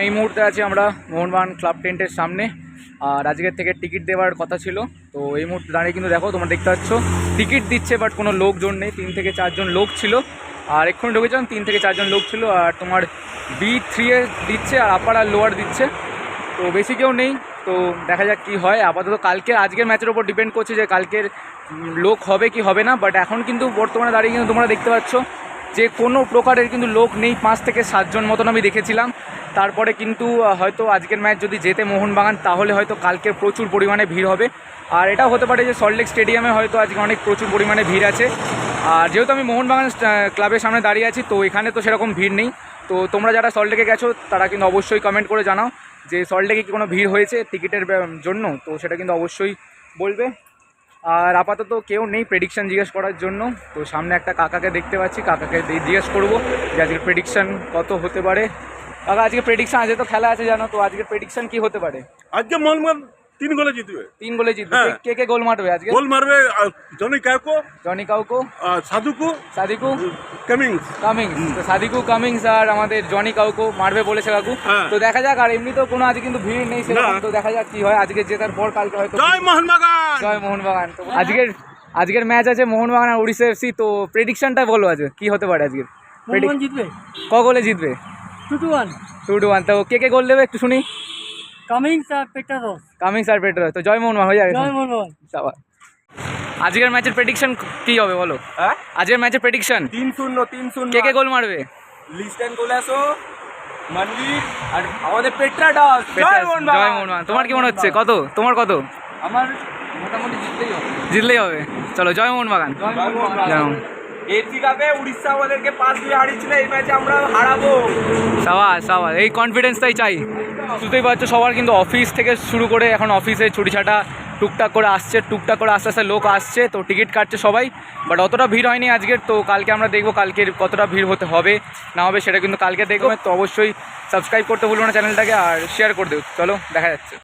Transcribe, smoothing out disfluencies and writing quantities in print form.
এই মুহূর্তে আছি আমরা মোহনবাগান ক্লাব টেন্টের সামনে। আর আজকের থেকে টিকিট দেওয়ার কথা ছিল, তো এই মুহূর্তে দাঁড়িয়ে কিন্তু দেখো তোমরা দেখতে পাচ্ছ টিকিট দিচ্ছে, বাট কোনো লোকজন নেই। 3 থেকে 4 জন লোক ছিল, আর এক্ষুনি ঢুকেছিলাম 3 থেকে 4 জন লোক ছিল। আর তোমার B3 এ দিচ্ছে, আর আপার আর লোয়ার দিচ্ছে, তো বেশি কেউ নেই। তো দেখা যাক কী হয়। আপাতত কালকে আজকের ম্যাচের ওপর ডিপেন্ড করছে যে কালকের লোক হবে কি হবে না। বাট এখন কিন্তু বর্তমানে দাঁড়িয়ে কিন্তু তোমরা দেখতে পাচ্ছ যে কোনো প্রকারের কিন্তু লোক নেই। 5 থেকে 7 জন মতন আমি দেখেছিলাম। তারপরে কিন্তু হয়তো আজকের ম্যাচ যদি জেতে মোহনবাগান, তাহলে হয়তো কালকে প্রচুর পরিমাণে ভিড় হবে। আর এটাও হতে পারে যে সল্টলেক স্টেডিয়ামে হয়তো আজকে অনেক প্রচুর পরিমাণে ভিড় আছে। আর যেহেতু আমি মোহনবাগান ক্লাবের সামনে দাঁড়িয়ে আছি, তো এখানে তো সেরকম ভিড় নেই। তো তোমরা যারা সল্টলেকে গেছো তারা কিন্তু অবশ্যই কমেন্ট করে জানাও যে সল্টলেকে কি কোনো ভিড় হয়েছে টিকিটের জন্য, তো সেটা কিন্তু অবশ্যই বলবে। আর আপাতত কেউ নেই প্রেডিকশান জিজ্ঞেস করার জন্য। তো সামনে একটা কাকাকে দেখতে পাচ্ছি, কাকাকে জিজ্ঞেস করবো যে আজকের প্রেডিকশান কত হতে পারে। কাকা, আজকে প্রেডিকশান, আজকে তো খেলা আছে জানো, তো আজকের প্রেডিকশান কি হতে পারে? আজকে মোহনবাগান 3 গোলে জিতবে। 3 গোলে জিতবে। কে গোল মারবে আজকে? গোল মারবে জনি কাউকো, সাদিকু কামিংস। তো সাদিকু কামিংস আর আমাদের জনি কাউকো মারবে বলেছে কাকু। তো দেখা যাক। আর এমনিতেও কোনো আজকে কিন্তু ভিড় নেই সেরকম, তো দেখা যাক কি হয়। আজকে জেতার পর কালকে হয়তো জয় মোহনবাগান। তো আজকের ম্যাচ আছে মোহনবাগান আর উড়িষ্যা এফসি। তো প্রেডিকশনটা বলো আজকে কি হতে পারে? আজকের মোহনবাগান জিতবে। ক গোলে জিতবে? 2-1। তো কে গোল দেবে একটু শুনি? কামিংস আর পেট্রোস। তো জয় মোহনবাগান হয়ে যাবে। জয় মোহনবাগান। আজকের ম্যাচের প্রেডিকশন কি হবে বলো? আজকের ম্যাচের প্রেডিকশন 3-0। কে গোল মারবে? লিস্টেন গোলাসো, মনবীর আর আমাদের পেট্রাডস। জয় মোহনবাগান। তোমার কি মনে হচ্ছে? তোমার কত? আমার মোটামুটি জিতলেই হবে। চলো, জয় মোহনবাগান। এফসি কাপে উড়িষ্যা আমাদেরকে 5-2 হারিয়েছিল, এই ম্যাচে আমরা হারাবো। সাবাস, এই কনফিডেন্সটাই চাই। বুঝতেই পারছো সবার কিন্তু অফিস থেকে শুরু করে এখন অফিসে ছুটিছাটা টুকটাক করে আসছে, আস্তে আস্তে লোক আসছে, তো টিকিট কাটছে সবাই। বাট অতটা ভিড় হয়নি আজকের। তো কালকে আমরা দেখবো কালকের কতটা ভিড় হবে না হবে সেটা কিন্তু কালকে দেখবো। তো অবশ্যই সাবস্ক্রাইব করতে ভুলবো না চ্যানেলটাকে, আর শেয়ার করে দেবো। চলো দেখা যাচ্ছে।